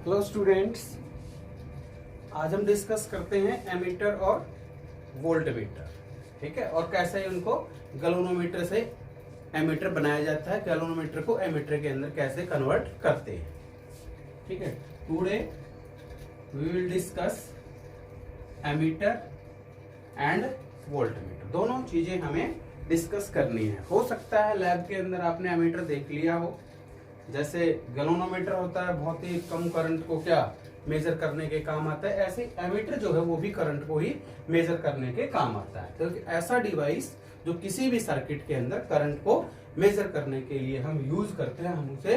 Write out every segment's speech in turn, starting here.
Hello students, आज हम discuss करते हैं एमीटर और वोल्टमीटर। ठीक है, और कैसे उनको गैल्वेनोमीटर से एमीटर बनाया जाता है, गैल्वेनोमीटर को एमीटर के अंदर कैसे कन्वर्ट करते हैं। ठीक है, today we will discuss ammeter and voltmeter. दोनों चीजें हमें डिस्कस करनी है। हो सकता है लैब के अंदर आपने एमीटर देख लिया हो, जैसे गैल्वेनोमीटर होता है बहुत ही कम करंट को क्या मेजर करने के काम आता है, ऐसे एमीटर जो है वो भी करंट को ही मेजर करने के काम आता है। तो ऐसा डिवाइस जो किसी भी सर्किट के अंदर करंट को मेजर करने के लिए हम यूज करते हैं, हम उसे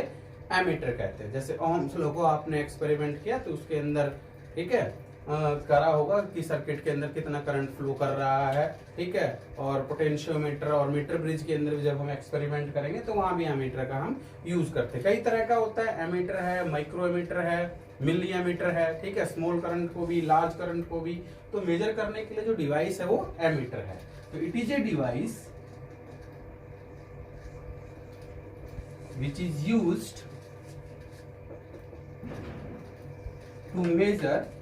एमीटर कहते हैं। जैसे ओम्स लॉ को आपने एक्सपेरिमेंट किया तो उसके अंदर ठीक है करा होगा कि सर्किट के अंदर कितना करंट फ्लो कर रहा है। ठीक है, और पोटेंशियोमीटर और मीटर ब्रिज के अंदर भी जब हम एक्सपेरिमेंट करेंगे तो वहां भी एमीटर का हम यूज करते हैं। कई तरह का होता है, एमीटर है, माइक्रो एमीटर है, मिली एमीटर है। ठीक है, स्मॉल करंट को भी, लार्ज करंट को भी तो मेजर करने के लिए जो डिवाइस है वो एमीटर है। तो it is a device which is used to measure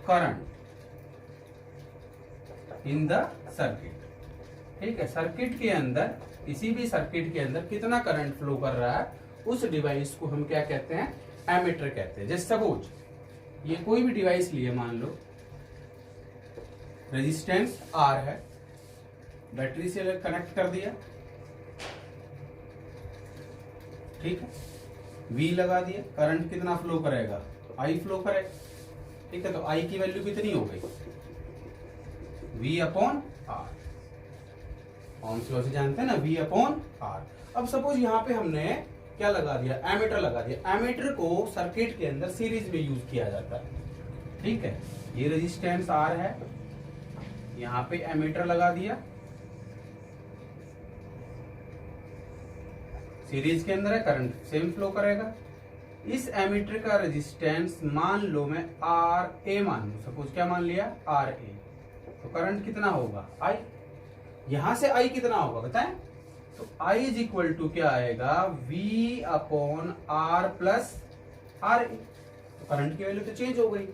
current in the circuit. ठीक है, सर्किट के अंदर, किसी भी सर्किट के अंदर कितना करंट फ्लो कर रहा है उस डिवाइस को हम क्या कहते हैं, एमीटर कहते हैं। जैसे सपोज ये कोई भी डिवाइस लिए, मान लो रेजिस्टेंस आर है, बैटरी से कनेक्ट कर दिया, ठीक है, वी लगा दिया, करंट कितना फ्लो करेगा, आई फ्लो करेगा। ठीक है, तो आई की वैल्यू कितनी हो गई, V upon R. Ohm's law से जानते हैं ना, V अपॉन आर। अब सपोज यहां पे हमने क्या लगा दिया, एमीटर लगा दिया। एमीटर को सर्किट के अंदर सीरीज में यूज किया जाता है। ठीक है, ये रेजिस्टेंस आर है, यहां पे एमीटर लगा दिया, सीरीज के अंदर है, करंट सेम फ्लो करेगा। इस एमीटर का रेजिस्टेंस मान लो मैं आर ए मान लू, सपोज क्या मान लिया, आर ए। तो करंट कितना होगा, आई। यहां से आई कितना होगा बताएं, तो आई इज इक्वल टू क्या आएगा, V upon R plus R A. तो करंट की वैल्यू तो चेंज हो गई।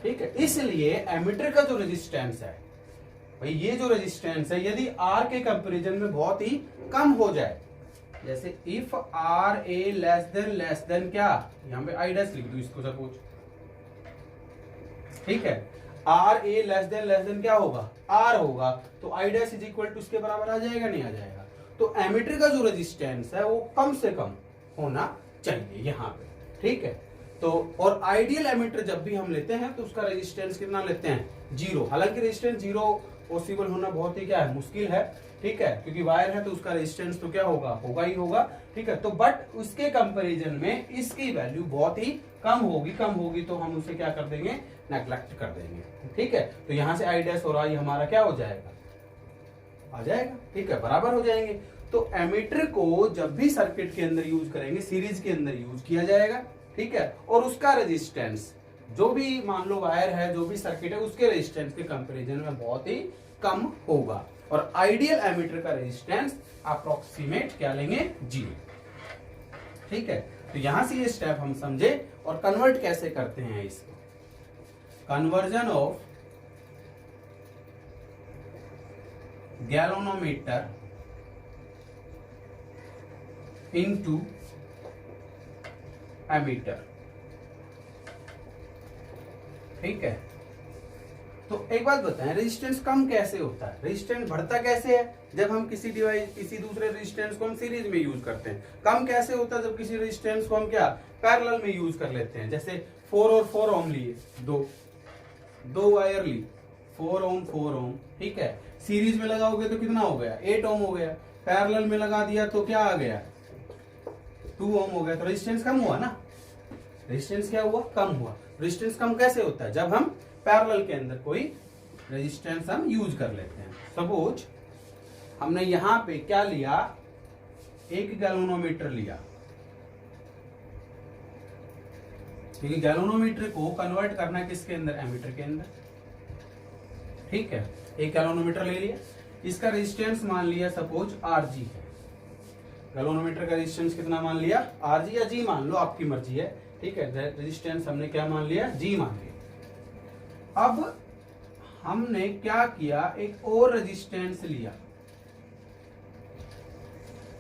ठीक है, इसलिए एमीटर का जो रेजिस्टेंस है भाई, ये जो रेजिस्टेंस है यदि आर के कंपेरिजन में बहुत ही कम हो जाए, जैसे if R a less then क्या, यहां पे आई डैश लिख दू इसको सपोज। ठीक है, आर ए लेस देन क्या होगा, आर होगा, तो I dash is equal to इसके बराबर आ जाएगा, नहीं आ जाएगा। तो एमीटर का जो रेजिस्टेंस है वो कम से कम होना चाहिए यहां पे। ठीक है, तो और आइडियल एमीटर जब भी हम लेते हैं तो उसका रेजिस्टेंस कितना लेते हैं, 0। हालांकि रेजिस्टेंस 0 पॉसिबल होना बहुत ही क्या है, मुश्किल है। ठीक है, क्योंकि वायर है तो उसका रेजिस्टेंस तो क्या होगा ही होगा। ठीक है, तो बट उसके कंपैरिजन में इसकी वैल्यू बहुत ही कम होगी तो हम उसे क्या कर देंगे, नेग्लेक्ट कर देंगे। ठीक है, तो यहां से आई डैश और आई हमारा क्या हो जाएगा, आ जाएगा। ठीक है, बराबर हो जाएंगे। तो एमीटर को जब भी सर्किट के अंदर यूज करेंगे, सीरीज के अंदर यूज किया जाएगा। ठीक है, और उसका रेजिस्टेंस जो भी मान लो वायर है, जो भी सर्किट है, उसके रेजिस्टेंस के कंपैरिजन में बहुत ही कम होगा। और आइडियल एमीटर का रेजिस्टेंस अप्रोक्सीमेट क्या लेंगे, 0। ठीक है, तो यहां से ये स्टेप हम समझे और कन्वर्ट कैसे करते हैं इसको। Conversion of galvanometer into ammeter. ठीक है, तो एक बात बताएं, रेजिस्टेंस कम कैसे होता है, रेजिस्टेंस बढ़ता कैसे है जब हम किसी डिवाइस, किसी दूसरे रेजिस्टेंस को हम सीरीज में यूज करते हैं। कम कैसे होता है जब किसी रेजिस्टेंस को हम क्या पैरेलल में यूज कर लेते हैं। जैसे 4 और 4 ओम लिए, दो वायर ली, 4 ओम 4 ओम। ठीक है, सीरीज में लगाओगे तो कितना हो गया, 8 ओम हो गया। पैरेलल में लगा दिया तो क्या आ गया, 2 ओम हो गया। तो रेजिस्टेंस कम हुआ ना, रेजिस्टेंस क्या हुआ, कम हुआ। रेजिस्टेंस कम कैसे होता है, जब हम पैरेलल के अंदर कोई रेजिस्टेंस हम यूज कर लेते हैं। सपोज हमने यहां पे क्या लिया, एक गैल्वेनोमीटर लिया। क्योंकि गैल्वेनोमीटर को कन्वर्ट करना है किसके अंदर, एमीटर के अंदर। ठीक है, एक गैल्वेनोमीटर ले लिया, इसका रेजिस्टेंस मान लिया सपोज Rg है। गैल्वेनोमीटर का रेजिस्टेंस कितना मान लिया, आरजी या जी मान लो, आपकी मर्जी है, ठीक है। रेजिस्टेंस हमने क्या मान लिया, जी मान लिया। अब हमने क्या किया, एक और रेजिस्टेंस लिया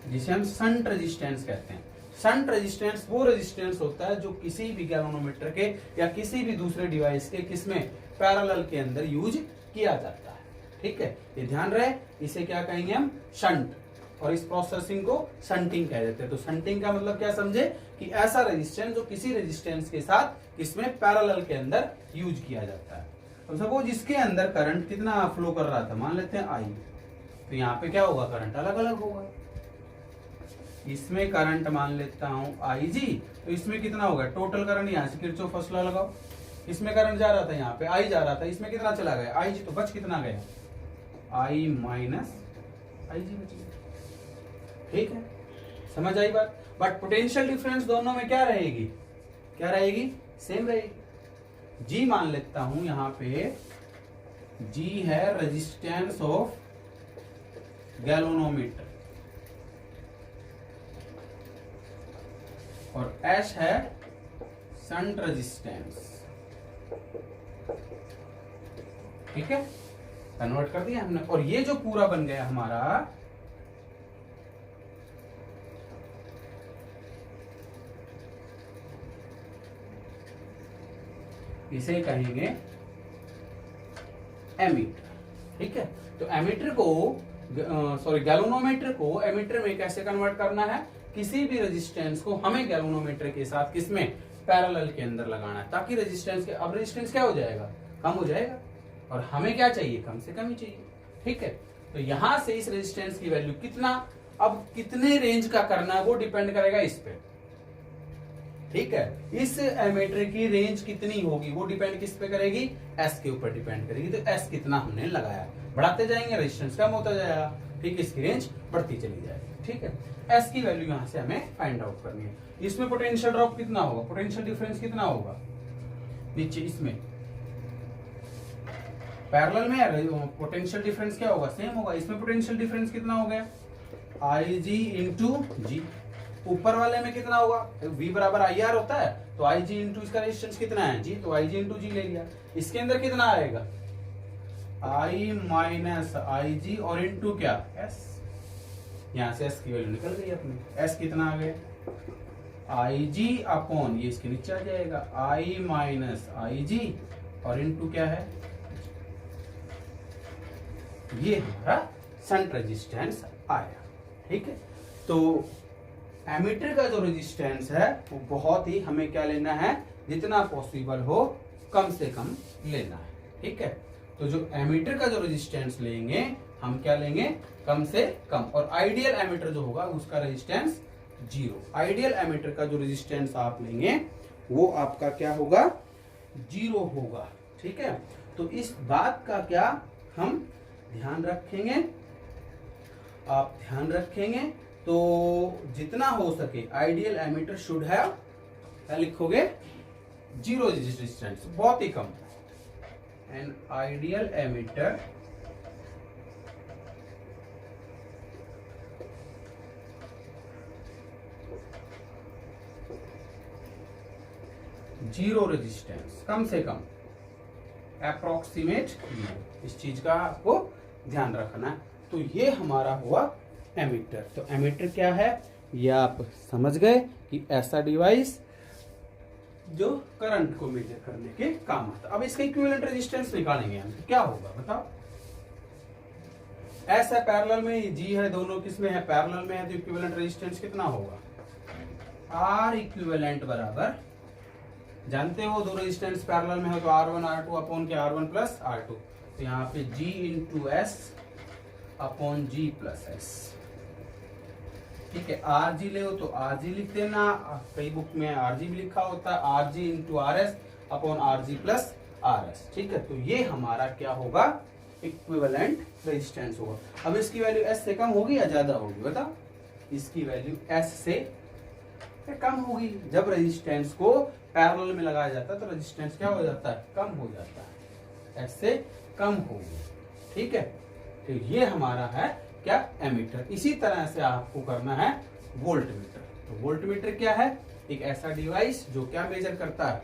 जिसे हम शंट रेजिस्टेंस कहते हैं। शंट रेजिस्टेंस वो रेजिस्टेंस होता है जो किसी भी गैल्वेनोमीटर के या किसी भी दूसरे डिवाइस के किसमें, पैरेलल के अंदर यूज किया जाता है, ठीक है। ये ध्यान रहे, इसे क्या कहेंगे हम, शंट, और इस प्रोसेसिंग को शंटिंग कह देते हैं। तो शंटिंग का मतलब क्या समझे, कि ऐसा रेजिस्टेंस जो किसी रेजिस्टेंस के साथ किसमें, पैरेलल के अंदर यूज किया जाता है। तो सपोज जिसके अंदर करंट कितना फ्लो कर रहा था, मान लेते हैं आई, तो यहाँ पे क्या होगा, करंट अलग अलग होगा। इसमें करंट मान लेता हूं आई जी, तो इसमें कितना होगा, टोटल करंट, यहाँ से किरचॉफ फर्स्ट लॉ लगाओ। इसमें करंट जा रहा था, यहाँ पे आई जा रहा था, इसमें कितना चला गया, आई जी, तो बच कितना गया, आई माइनस आई जी बच गया, ठीक है, समझ आई बात। बट पोटेंशियल डिफरेंस दोनों में क्या रहेगी, क्या रहेगी, सेम रहेगी। जी मान लेता हूं यहाँ पे, जी है रेजिस्टेंस ऑफ गैल्वेनोमीटर और एच है शंट रेजिस्टेंस, ठीक है, कन्वर्ट कर दिया हमने। और ये जो पूरा बन गया हमारा, इसे कहेंगे एमीटर, ठीक है। तो एमीटर को गैल्वेनोमीटर को एमीटर में कैसे कन्वर्ट करना है, किसी भी रेजिस्टेंस को हमें गैल्वेनोमीटर के साथ किसमें, पैरेलल के अंदर लगाना है, ताकि रेजिस्टेंस के, अब रेजिस्टेंस क्या हो जाएगा, कम हो जाएगा, और हमें क्या चाहिए, कम से कम ही चाहिए, ठीक है। तो यहां से इस रेजिस्टेंस की वैल्यू कितना, अब कितने रेंज का करना है वो डिपेंड करेगा इस पे, ठीक है। इस एमीटर की रेंज कितनी होगी वो डिपेंड किस पे करेगी, एस के ऊपर डिपेंड करेगी। तो एस कितना हमने लगाया, बढ़ाते जाएंगे रेजिस्टेंस कम होता जाएगा, ठीक, इसकी रेंज बढ़ती चली जाएगी, ठीक है। एस की वैल्यू यहां से हमें फाइंड आउट करनी है। इसमें पोटेंशियल ड्रॉप कितना होगा, पोटेंशियल डिफरेंस कितना होगा, नीचे इसमें पैरेलल में पोटेंशियल डिफरेंस क्या होगा, सेम होगा। इसमें पोटेंशियल डिफरेंस कितना हो गया, आई जी इंटू जी। ऊपर वाले में कितना होगा, V बराबर आई आर होता है, तो आई जी इंटू इसका रेजिस्टेंस कितना है, जी, तो आई जी इंटू जी ले लिया। इसके अंदर कितना आएगा, आई माइनस आई जी और इंटू क्या, एस। यहां से एस की वैल्यू निकल गई अपनी, एस कितना आ गया, आई जी अपॉन, ये इसके नीचे आ जाएगा, आई माइनस आई जी और इंटू क्या है, ये हमारा शंट रेजिस्टेंस आया, ठीक है। तो एमीटर का जो रेजिस्टेंस है वो बहुत ही, हमें क्या लेना है, जितना पॉसिबल हो कम से कम लेना है, ठीक है। तो जो एमीटर का जो रेजिस्टेंस लेंगे हम क्या लेंगे, कम से कम। और आइडियल एमीटर जो होगा उसका रेजिस्टेंस 0। आइडियल एमीटर का जो रेजिस्टेंस आप लेंगे वो आपका क्या होगा, 0 होगा, ठीक है। तो इस बात का क्या हम ध्यान रखेंगे, आप ध्यान रखेंगे। तो जितना हो सके आइडियल एमीटर शुड हैव, क्या लिखोगे, 0 रेजिस्टेंस, बहुत ही कम। An ideal ammeter zero resistance, कम से कम, अप्रोक्सीमेट, इस चीज का आपको ध्यान रखना है। तो ये हमारा हुआ एमीटर। तो एमीटर क्या है, ये आप समझ गए कि ऐसा डिवाइस जो करंट को मेजर करने के काम आता है। अब इसका इक्विवेलेंट रेजिस्टेंस निकालेंगे हम, तो क्या होगा बताओ। ऐसा पैरेलल में जी है, दोनों किसमें है, पैरेलल में है, तो इक्विवेलेंट रेजिस्टेंस कितना होगा, आर इक्विवेलेंट बराबर, जानते हो दो रेजिस्टेंस पैरेलल में हो तो R1 R2 अपॉन के R1 प्लस R2, तो यहाँ पे G into S upon G plus S, ठीक है। RG ले हो तो RG लिख देना, कई बुक में RG भी लिखा होता है, RG into RS upon RG plus RS, ठीक है। तो ये हमारा क्या होगा, इक्विवेलेंट रेजिस्टेंस होगा। अब इसकी वैल्यू S से कम होगी या ज्यादा होगी बता, इसकी वैल्यू S से कम होगी। जब रेजिस्टेंस को पैरेलल में लगाया जाता है तो रेजिस्टेंस क्या हो जाता है, कम हो जाता है, S से कम होगी, ठीक है। तो ये हमारा है क्या, एमीटर। इसी तरह से आपको करना है वोल्ट मीटर। तो वोल्ट मीटर क्या है? एक ऐसा डिवाइस जो क्या मेजर करता है?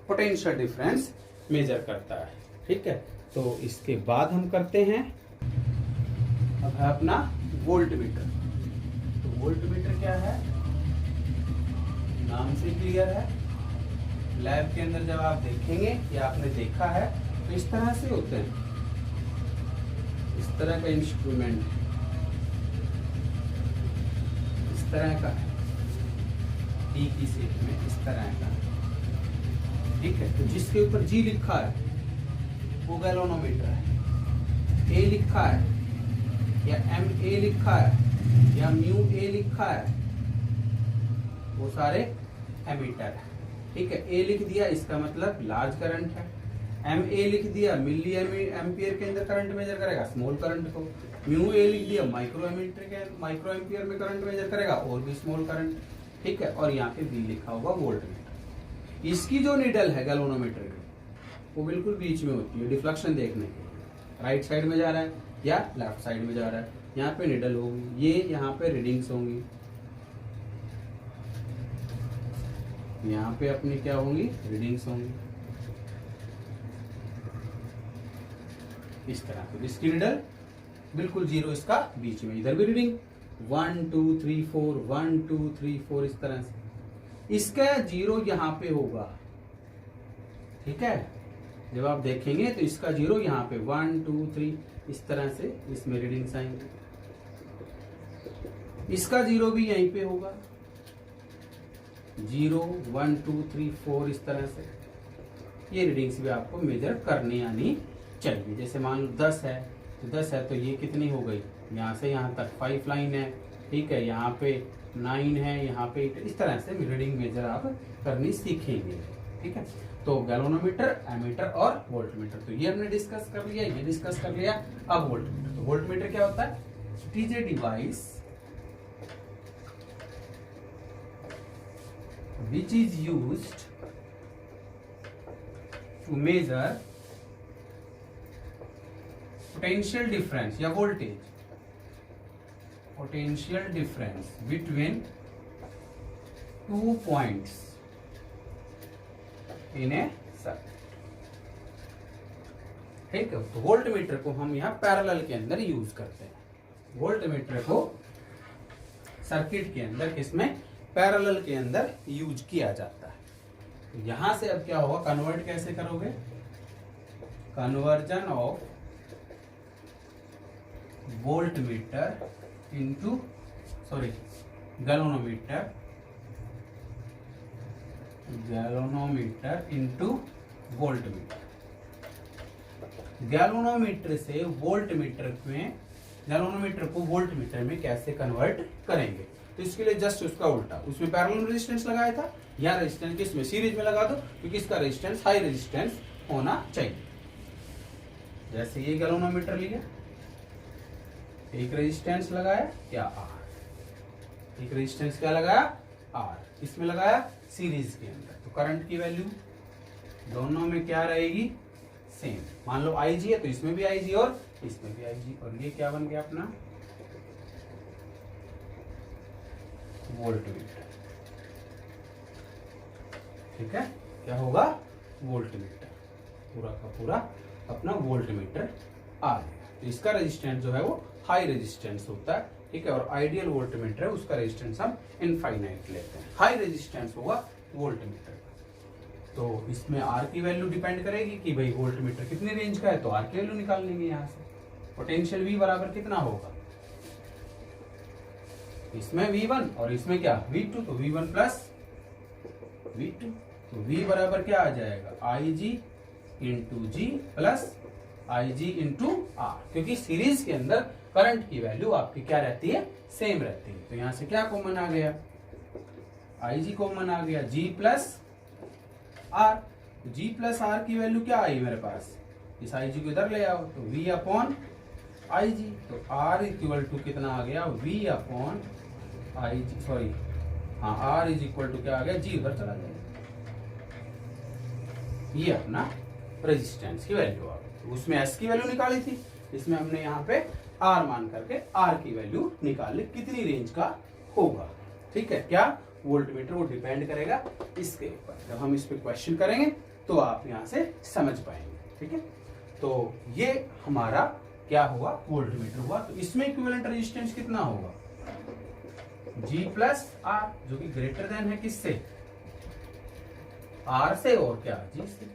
पोटेंशियल डिफरेंस मेजर करता है। ठीक है, तो इसके बाद हम करते हैं अब है अपना वोल्ट मीटर। तो वोल्ट मीटर क्या है? नाम से क्लियर है। लैब के अंदर जब आप देखेंगे या आपने देखा है तो इस तरह से होते हैं, इस तरह का इंस्ट्रूमेंट इस तरह का डी की शेप में इस तरह का। ठीक है, तो जिसके ऊपर जी लिखा है वो गैल्वेनोमीटर है, ए लिखा है या एम ए लिखा है या म्यू ए लिखा है वो सारे एमीटर है। ठीक है, ए लिख दिया इसका मतलब लार्ज करंट है, एम ए लिख दिया मिली एम्पियर के अंदर करंट मेजर करेगा स्मॉल करंट को, म्यू ए लिख दिया माइक्रो एम्पियर में करंट मेजर करेगा और भी स्मॉल करंट। ठीक है, और यहाँ पे बी लिखा होगा वोल्ट मीटर। इसकी जो नीडल है गैल्वेनोमीटर की वो बिल्कुल बीच में होती है डिफ्लेक्शन देखने के लिए, राइट साइड में जा रहा है या लेफ्ट साइड में जा रहा है। यहाँ पे नीडल होगी, ये यहाँ पे रीडिंग्स होंगी, यहाँ पे अपनी क्या होंगी? रीडिंग्स होंगी इस तरह। तो इसकी नीडल बिल्कुल जीरो इसका बीच में, इधर भी रीडिंग 1 2 3 4 1 2 3 4 इस तरह से। इसका जीरो यहाँ पे होगा। ठीक है, जब आप देखेंगे तो इसका जीरो यहाँ पे 1 2 3 इस तरह से इसमें रीडिंग्स आएंगे। इसका जीरो भी यहीं पे होगा, 0 1 2 3 4 इस तरह से। ये रीडिंग्स भी आपको मेजर करनी आनी चाहिए। जैसे मान लो 10 है तो 10 है तो ये कितनी हो गई? यहाँ से यहाँ तक 5 लाइन है। ठीक है, यहाँ पे 9 है, यहाँ पे 8, इस तरह से रीडिंग मेजर आप करनी सीखेंगे। ठीक है, तो गैल्वेनोमीटर, एमीटर और वोल्ट मीटर, तो ये हमने डिस्कस कर लिया, ये डिस्कस कर लिया। अब वोल्ट मीटर। तो वोल्ट मीटर क्या होता है? It is a device which is used to measure potential difference या voltage, potential difference between 2 points in a circuit। ठीक है, तो वोल्ट मीटर को हम यहाँ पैरेलल के अंदर यूज करते हैं। वोल्ट मीटर को सर्किट के अंदर किसमें? पैरेलल के अंदर यूज किया जाता है। तो यहां से अब क्या होगा? कन्वर्ट कैसे करोगे? Conversion of volt meter into galvanometer into volt meter. Galvanometer से वोल्ट मीटर में, गैल्वेनोमीटर को वोल्ट मीटर में कैसे कन्वर्ट करेंगे? तो इसके लिए जस्ट उसका उल्टा, उसमें पैरेलल रेजिस्टेंस लगाया था, या रेजिस्टेंस किसमें? सीरीज में लगा दो, क्योंकि इसका रेजिस्टेंस हाई रेजिस्टेंस होना चाहिए। जैसे ये गैल्वेनोमीटर लिया, एक रेजिस्टेंस लगाया क्या? आर। एक रेजिस्टेंस क्या लगाया? आर। इसमें लगाया सीरीज के अंदर, तो करंट की वैल्यू दोनों में क्या रहेगी? सेम। मान लो IG है तो इसमें भी IG और इसमें भी IG, और ये क्या बन गया अपना? Volt meter. ठीक है, क्या होगा? Volt meter. पूरा का पूरा अपना वोल्ट मीटर आ गया। तो इसका रेजिस्टेंस जो है वो हाई रेजिस्टेंस होता है। ठीक है, और आइडियल वोल्ट मीटर है उसका रेजिस्टेंस हम इनफाइनाइट लेते हैं। हाई रेजिस्टेंस होगा वोल्ट मीटर का। तो इसमें आर की वैल्यू डिपेंड करेगी कि भाई वोल्ट मीटर कितनी रेंज का है, तो आर की वैल्यू निकाल लेंगे यहाँ से। पोटेंशियल V बराबर कितना होगा? इसमें V1 और इसमें क्या? V2, तो V1 प्लस V2, तो V बराबर क्या आ जाएगा? IG into G plus IG into R, क्योंकि सीरीज के अंदर करंट की वैल्यू आपकी क्या रहती है? सेम रहती है। तो यहां से क्या कॉमन आ गया? IG कॉमन आ गया, G प्लस आर। तो G प्लस आर की वैल्यू क्या आई मेरे पास? इस IG को इधर ले आओ, तो V अपॉन IG, तो R इक्वल टू कितना आ गया? V अपॉन IG, सॉरी हाँ, R इज इक्वल टू क्या आ गया? G उधर चला जाएगा। ये अपना रेजिस्टेंस की वैल्यू आ गई। उसमें S की वैल्यू निकाली थी, इसमें हमने यहाँ पे R मान करके R की वैल्यू निकाली, कितनी रेंज का होगा। ठीक है, क्या वोल्टमीटर वो डिपेंड करेगा इसके ऊपर। जब हम इस पे क्वेश्चन करेंगे तो आप यहां से समझ पाएंगे। ठीक है, तो ये हमारा क्या हुआ, वोल्टमीटर हुआ। तो इसमें इक्विवेलेंट रेजिस्टेंस कितना होगा, G प्लस आर, जो कि ग्रेटर देन है किससे, आर से, और क्या, जी से।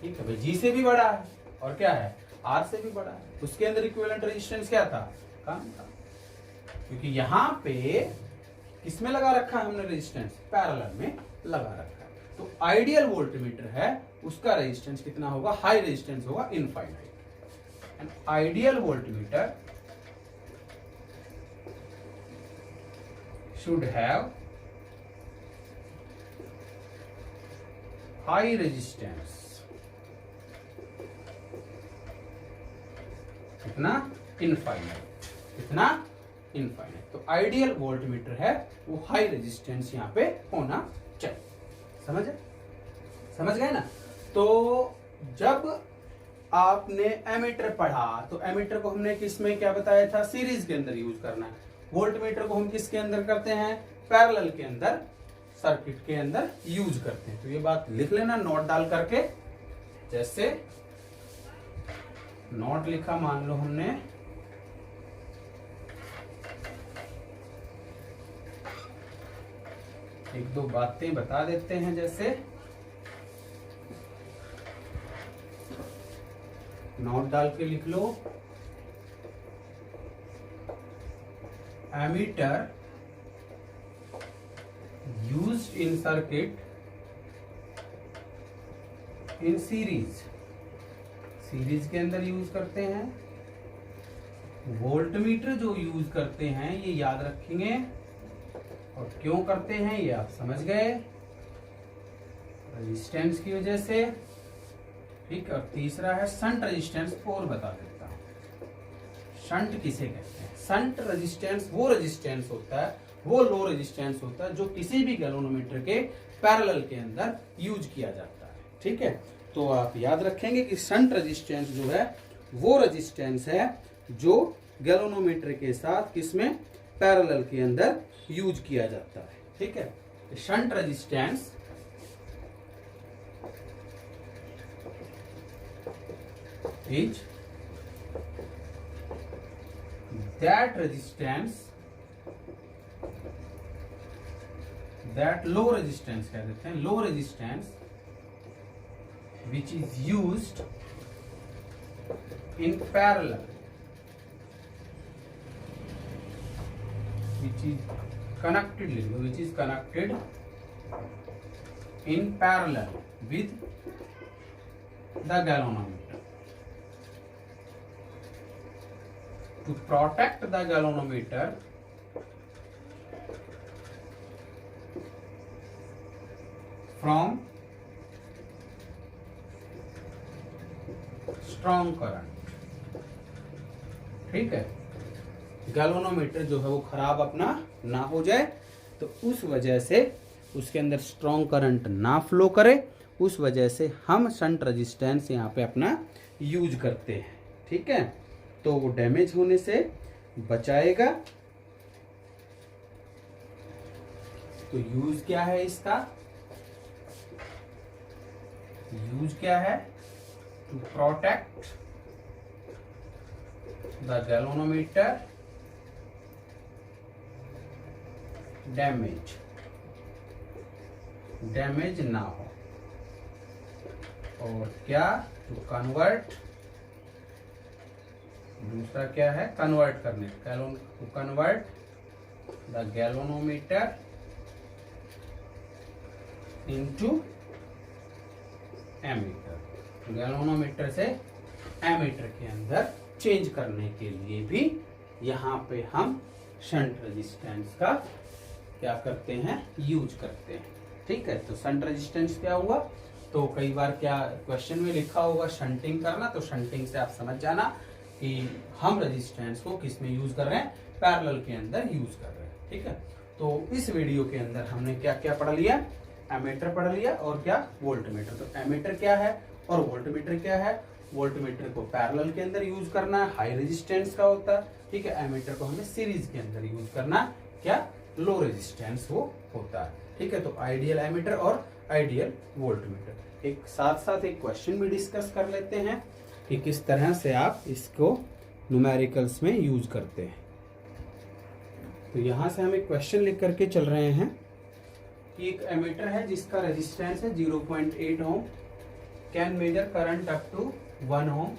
ठीक है भाई, जी से भी बड़ा है और क्या है, आर से भी बड़ा है। उसके अंदर इक्विवेलेंट रेजिस्टेंस क्या था, कम था, क्योंकि यहां पे किसमें लगा रखा है हमने रेजिस्टेंस, पैरेलल में लगा रखा है। तो आइडियल वोल्टमीटर है, उसका रेजिस्टेंस कितना होगा, हाई रेजिस्टेंस होगा, infinite. And ideal voltmeter should have high resistance, कितना, इनफाइनाइट, कितना, इनफाइनाइट। तो आइडियल वोल्टमीटर है वो हाई रेजिस्टेंस यहां पे होना चाहिए। समझ गए ना। तो जब आपने एमीटर पढ़ा तो एमीटर को हमने किस में क्या बताया था, सीरीज के अंदर यूज करना है। वोल्टमीटर को हम किसके अंदर करते हैं, पैरेलल के अंदर, सर्किट के अंदर यूज करते हैं। तो ये बात लिख लेना नोट डाल करके। जैसे नोट लिखा, मान लो हमने एक दो बातें बता देते हैं। जैसे नोट डाल के लिख लो, ammeter used in circuit in series, series के अंदर यूज करते हैं। वोल्टमीटर जो यूज करते हैं ये याद रखेंगे, और क्यों करते हैं ये आप समझ गए, रेजिस्टेंस की वजह से। ठीक, और तीसरा है शंट रेजिस्टेंस, और बता देता हूं शंट किसे कहते हैं। शंट रेजिस्टेंस वो रेजिस्टेंस होता है, वो लो रेजिस्टेंस होता है जो किसी भी गैल्वेनोमीटर के पैरेलल के अंदर यूज किया जाता है। ठीक है, तो आप याद रखेंगे कि शंट रेजिस्टेंस जो है वो रेजिस्टेंस है जो गैल्वेनोमीटर के साथ किसमें, पैरेलल के अंदर यूज किया जाता है। ठीक है, shunt resistance is that resistance, that low resistance कह देते हैं, low resistance which is used in parallel, which is connected, which is connected in parallel with the galvanometer. To protect the galvanometer from strong current। ठीक है, galvanometer जो है वो खराब अपना ना हो जाए, तो उस वजह से उसके अंदर स्ट्रॉन्ग करंट ना फ्लो करे, उस वजह से हम शंट रेजिस्टेंस यहाँ पे अपना यूज करते हैं। ठीक है, तो वो डैमेज होने से बचाएगा। तो यूज क्या है इसका, यूज क्या है, to protect the galvanometer damage ना हो, और क्या, टू कन्वर्ट, दूसरा क्या है, कन्वर्ट करने, to convert the galvanometer into ammeter, galvanometer से एमीटर के अंदर चेंज करने के लिए भी यहाँ पे हम शंट रेजिस्टेंस का क्या करते हैं, यूज करते हैं। ठीक है, तो शंट रेजिस्टेंस क्या हुआ, तो कई बार क्या क्वेश्चन में लिखा होगा शंटिंग करना, तो शंटिंग से आप समझ जाना कि हम रेजिस्टेंस को किस में यूज कर रहे हैं, पैरेलल के अंदर यूज कर रहे हैं। ठीक है, तो इस वीडियो के अंदर हमने क्या क्या पढ़ लिया, एमीटर पढ़ लिया और क्या, वोल्टमीटर। तो एमीटर क्या है और वोल्टमीटर क्या है, वोल्टमीटर को पैरेलल के अंदर यूज करना है, हाई रेजिस्टेंस का होता है। ठीक है, एमीटर को हमें सीरीज के अंदर यूज करना, क्या लो रेजिस्टेंस वो होता है। ठीक है, तो आइडियल एमीटर और आइडियल वोल्टमीटर। एक साथ साथ एक क्वेश्चन भी डिस्कस कर लेते हैं कि किस तरह से आप इसको न्यूमेरिकल्स में यूज करते हैं। तो यहां से हम एक क्वेश्चन लिख करके चल रहे हैं कि एक एमीटर है जिसका रेजिस्टेंस है 0.8 ohm, can measure current up to 1 ohm.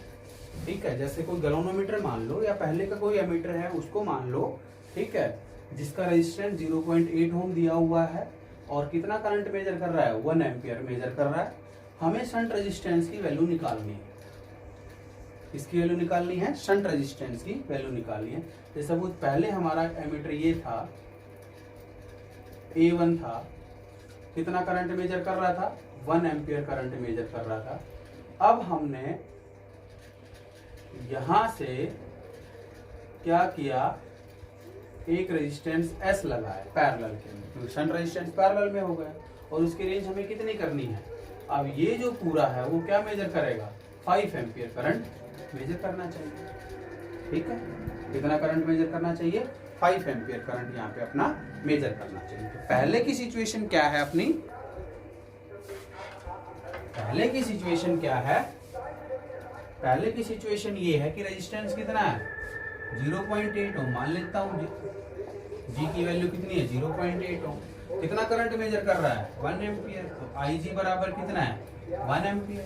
ठीक है, जैसे कोई गैल्वेनोमीटर मान लो या पहले का कोई एमीटर है उसको मान लो, ठीक है, जिसका रेजिस्टेंस 0.8 ओम दिया हुआ है और कितना करंट मेजर कर रहा है, 1 एम्पियर मेजर कर रहा है। हमें शंट रेजिस्टेंस की वैल्यू निकालनी है। इसकी वैल्यू निकालनी है, शंट रेजिस्टेंस की वैल्यू निकालनी है। जैसे वो पहले हमारा एमीटर ये था, A1 था, कितना करंट मेजर कर रहा था, 1 एम्पियर करंट मेजर कर रहा था। अब हमने यहां से क्या किया, एक रेजिस्टेंस S लगाया पैरेलल के अंदर, क्योंकि शंट रेजिस्टेंस पैरेलल में हो गया और उसकी रेंज हमें कितनी करनी है। अब ये जो पूरा है वो क्या मेजर करेगा, 5 एम्पियर करंट मेजर करना चाहिए। ठीक है, कितना करंट मेजर करना चाहिए, 5 एम्पियर करंट यहाँ पे अपना मेजर करना चाहिए। तो पहले की सिचुएशन क्या है अपनी, पहले की सिचुएशन क्या है, पहले की सिचुएशन ये है कि रेजिस्टेंस कितना है, 0.8 ओम मान लेता हूँ। जी की वैल्यू कितनी है, 0.8 ओम। कितना करंट मेजर कर रहा है, 1 एम्पियर। तो आई जी बराबर कितना है, 1 एम्पियर।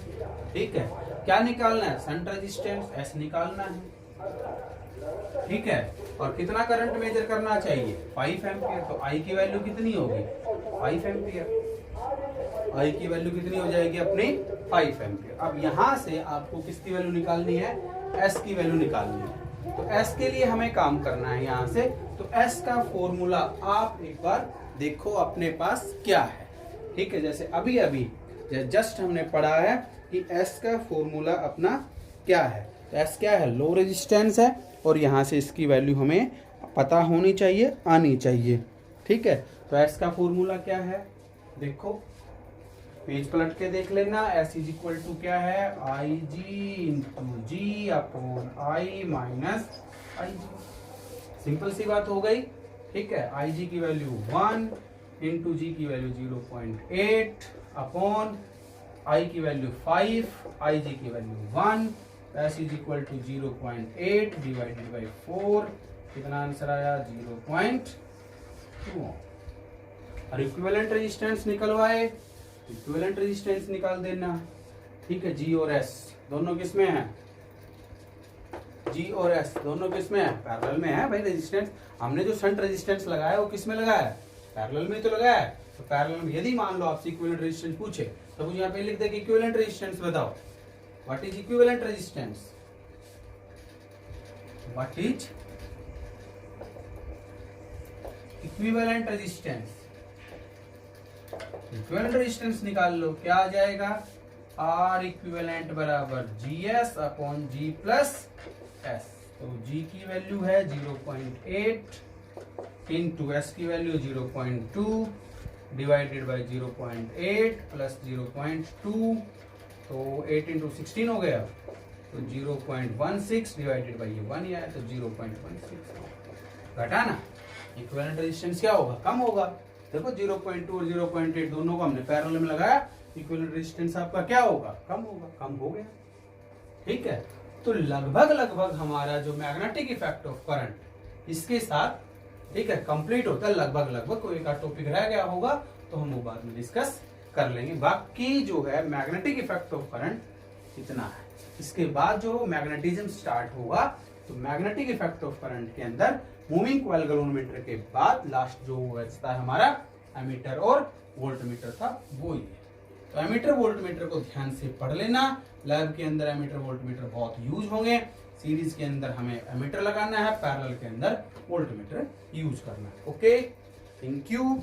ठीक है, क्या निकालना है, शंट रेजिस्टेंस एस निकालना है। ठीक है, और कितना करंट मेजर करना चाहिए, 5 एम्पियर। तो आई की वैल्यू कितनी होगी, 5 एम्पियर। आई की वैल्यू कितनी हो जाएगी अपनी, 5 एम्पियर। अब यहां से आपको किसकी वैल्यू निकालनी है, एस की वैल्यू निकालनी है। तो एस के लिए हमें काम करना है यहां से। तो एस का फॉर्मूला आप एक बार देखो अपने पास क्या है। ठीक है, जैसे अभी अभी जस्ट हमने पढ़ा है कि एस का फॉर्मूला अपना क्या है। तो एस क्या है, लो रेजिस्टेंस है और यहाँ से इसकी वैल्यू हमें पता होनी चाहिए, आनी चाहिए। ठीक है, तो एस का फॉर्मूला क्या है, देखो पेज पलट के देख लेना। एस इज इक्वल टू क्या है, I G into G upon I minus I G. Simple सी बात हो गई। ठीक है, आई जी की वैल्यू 1 इंटू जी की वैल्यू 0.8 अपॉन आई की वैल्यू 5, आई जी की value 1। S is equal to 0.8 divided by 4, कितना आंसर आया, 0.2। और इक्विवेलेंट रेजिस्टेंस निकलवाए, इक्विवेलेंट रेजिस्टेंस निकाल देना। ठीक है, जी और एस दोनों किस में है, जी और एस दोनों किस में है, पैरेलल में है भाई। रेजिस्टेंस हमने जो शंट रेजिस्टेंस लगाया वो किस में लगाया है, पैरेलल में तो लगाया है। तो पैरेलल में यदि मान लो आपसे इक्विवेलेंट रेजिस्टेंस पूछे तो मुझे यहाँ पे लिख दे कि इक्विवेलेंट रेजिस्टेंस बताओ। What is equivalent resistance, what is equivalent resistance. Equivalent resistance निकाल लो, क्या आ जाएगा, आर इक्विवेलेंट बराबर जी एस अपॉन जी प्लस एस। तो जी की वैल्यू है 0.8 इंटू एस की वैल्यू 0.2 डिवाइडेड बाई 0.8 प्लस 0.2। तो 8 इंटू 16 हो गया, तो 0.16 डिवाइडेड बाई ये 1 आया, तो 0.16 घटा ना। इक्विवेलेंट रेजिस्टेंस क्या होगा, कम होगा। देखो 0.2 और 0.8 दोनों को हमने पैरेलल में लगाया, इक्विवेलेंट रेजिस्टेंस आपका क्या होगा, कम होगा, कम हो गया। ठीक है, तो लगभग हमारा जो मैग्नेटिक इफेक्ट ऑफ करंट इसके साथ, ठीक है, कंप्लीट होता है। लगभग कोई एक टॉपिक रह गया होगा तो हम वो बाद में डिस्कस कर लेंगे। बाकी जो है मैग्नेटिक इफेक्ट ऑफ करंट इतना है। इसके बाद जो मैग्नेटिज्म स्टार्ट होगा, तो मैग्नेटिक इफेक्ट ऑफ करंट के अंदर मूविंग कॉइल गैल्वेनोमीटर के बाद लास्ट जो बचता है हमारा एमीटर और वोल्टमीटर था, वो ही है। तो एमीटर वोल्टमीटर को ध्यान से पढ़ लेना। लैब के अंदर एमीटर वोल्टमीटर बहुत यूज होंगे। सीरीज के अंदर हमें एमीटर लगाना है, पैरेलल के अंदर वोल्टमीटर यूज करना है। Okay, thank you.